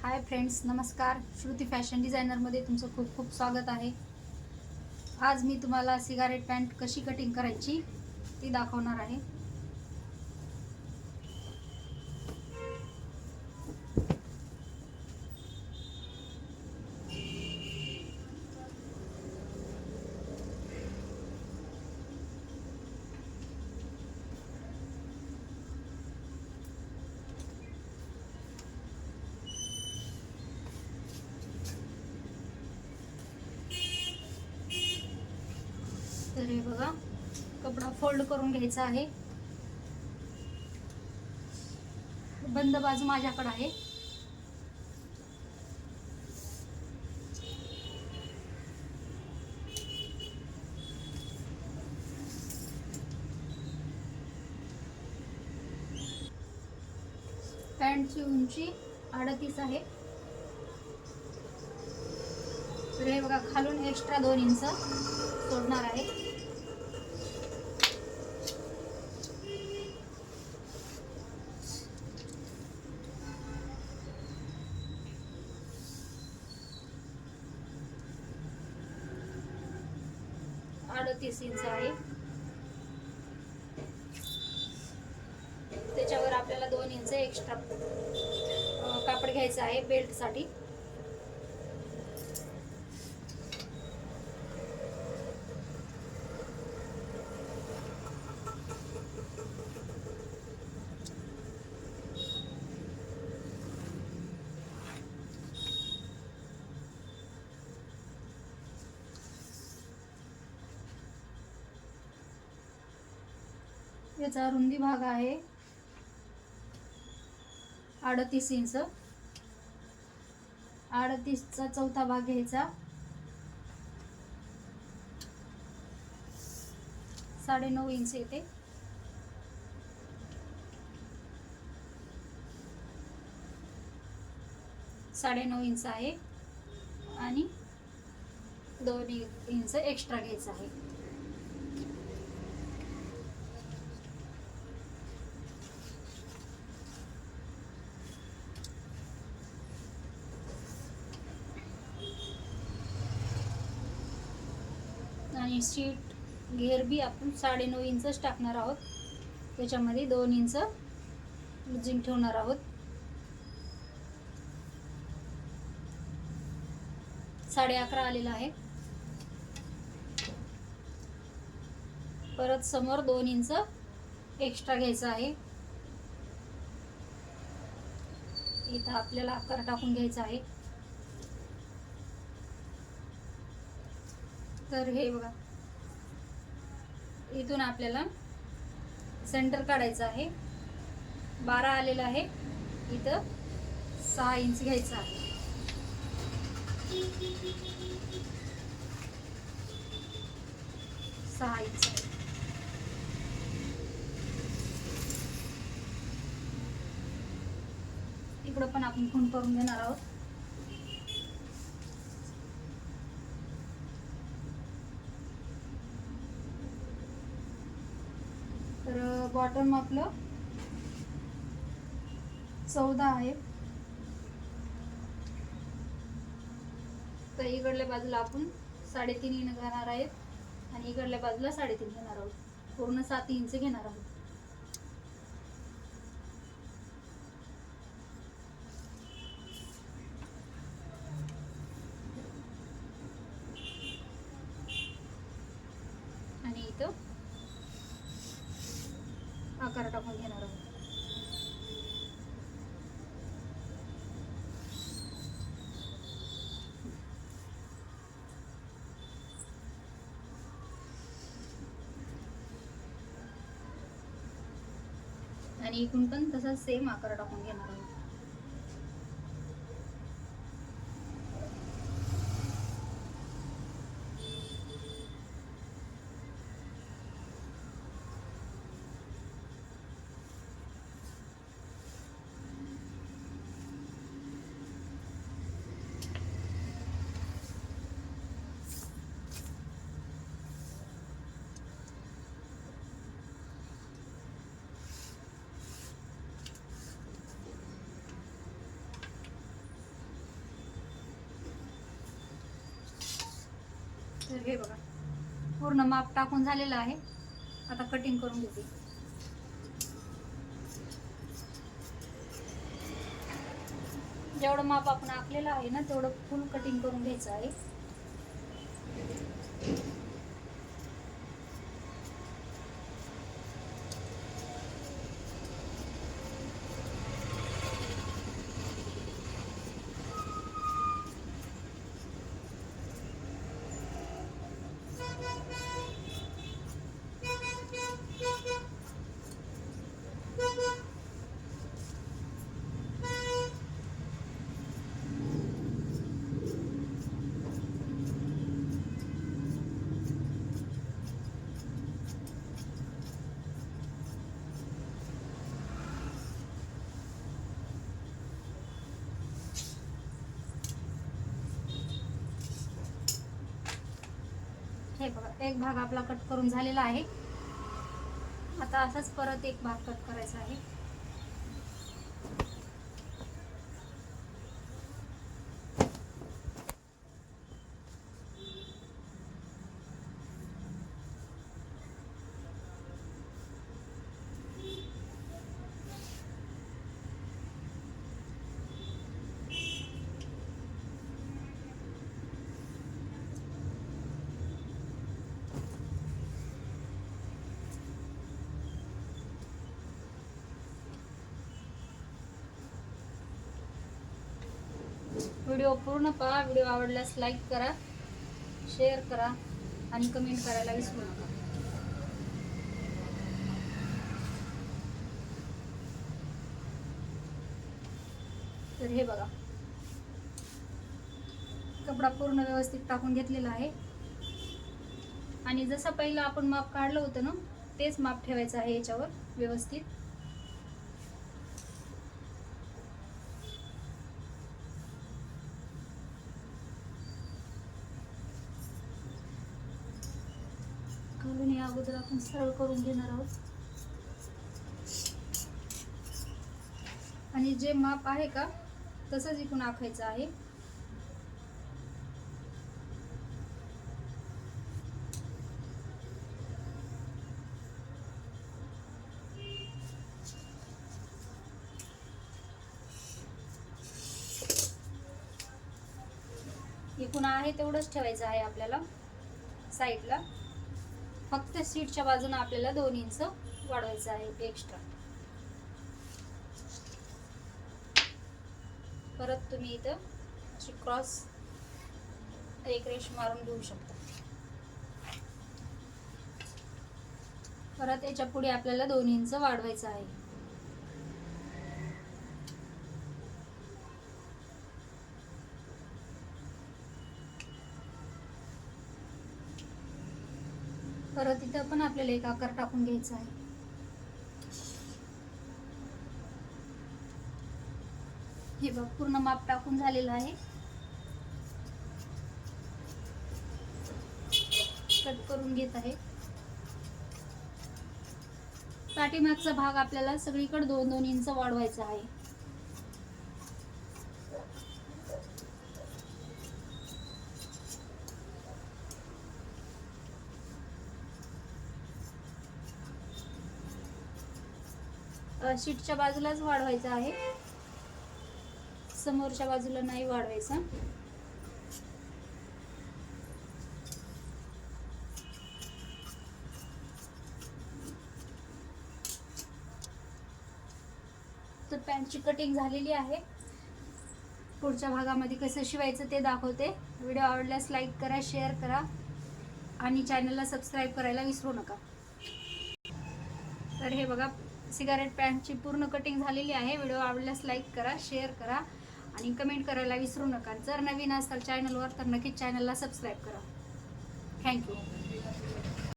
Hi friends, नमस्कार. Shruti fashion डिझायनरमध्ये तुमचं खूप खूप स्वागत आहे. आज मी तुम्हाला सिगारेट पॅन्ट कशी कटिंग करायची ती दाखवणार आहे. तर हे बघा, कपडा फोल्ड करून घ्यायचा आहे. बंद बाजू माझ्याकडे आहे. पॅन्टची उंची 38 आहे. तर हे बघा, खालून एक्स्ट्रा 2 इंच सोडणार आहे. अडतीस इंच आहे. त्याच्यावर आपल्याला 2 इंच एक्स्ट्रा कापड घ्यायचं आहे बेल्ट साठी. याचा रुंदी भाग आहे 38 इंच. 38चा चौथा भाग घ्यायचा, 9.5 इंच येते. साडे 9 इंच आहे आणि 2 इंच एक्स्ट्रा घ्यायचं आहे. आणि सीट घेर बी आपण 9.5 इंचच टाकणार आहोत. त्याच्यामध्ये 2 इंच लुजिंग ठेवणार आहोत. 11.5 आलेला आहे. परत समोर 2 इंच एक्स्ट्रा घ्यायचं आहे. इथं आपल्याला आकार टाकून घ्यायचा आहे. तर हे बघा, इथून आपल्याला सेंटर काढायचं आहे. 12 आलेला आहे. इथं 6 इंच घ्यायचं आहे. 6 इंच आहे. इकडं पण आपण खूण करून घेणार आहोत. तर बॉटम आपलं 14 आहे. तर इकडल्या बाजूला आपण 3.5 इंच घेणार आहेत आणि इकडल्या बाजूला 3.5 घेणार आहोत. पूर्ण 7 इंच घेणार आहोत. आणि इथं आकार टाकून घेणार आहोत. आणि इकडून पण तसाच सेम आकार टाकून घेणार आहोत. तर हे बघा पूर्ण माप टाकून झालेलं आहे. आता कटिंग करून घेते. जेवढं माप आपण आखलेलं आहे ना तेवढं फुल कटिंग करून घ्यायचं आहे. हे बघा एक भाग आपला कट करून झालेला आहे. आता असाच परत एक भाग कट करायचा आहे. व्हिडिओ पूर्ण पहा. व्हिडिओ आवडल्यास लाईक करा, शेअर करा आणि कमेंट करायला विसरू नका. तर हे बघा कपडा पूर्ण व्यवस्थित टाकून घेतलेला आहे आणि जसं पहिलं आपण माप काढलं होतं ना तेच माप ठेवायचं आहे याच्यावर व्यवस्थित. खालून या अगोदर आपण सरळ करून घेणार आहोत आणि जे माप आहे का तसंच इकडून आखायचं आहे. इकडून आहे तेवढंच ठेवायचं आहे आपल्याला साईडला. फक्त सीटच्या बाजूने आपल्याला 2 इंच वाढवायचं आहे एक्स्ट्रा. परत तुम्ही इथं अशी क्रॉस एक रेष मारून घेऊ शकता. परत याच्या पुढे आपल्याला 2 इंच वाढवायचं आहे. परत इथं पण आपल्याला एक आकार टाकून घ्यायचा आहे. हे बघ पूर्ण माप टाकून झालेलं आहे. कट करून घेत आहे. पाठीमागचा भाग आपल्याला सगळीकडे 2-2 इंच वाढवायचा आहे. शीटच्या बाजूलाच वाढवायचा आहे, समोरच्या बाजूला नाही वाढवायचा. तर पॅन्टची कटिंग झालेली आहे. पुढच्या भागामध्ये कसं शिवायचं ते दाखवते. व्हिडिओ आवडल्यास लाईक करा, शेअर करा आणि चॅनलला सबस्क्राईब करायला विसरू नका. तर हे बघा सिगारेट पॅन्टची पूर्ण कटिंग झालेली आहे. व्हिडिओ आवडल्यास लाईक करा, शेअर करा आणि कमेंट करायला विसरू नका. जर नवीन असाल चॅनलवर तर नक्कीच चॅनलला सबस्क्राईब करा. थँक्यू.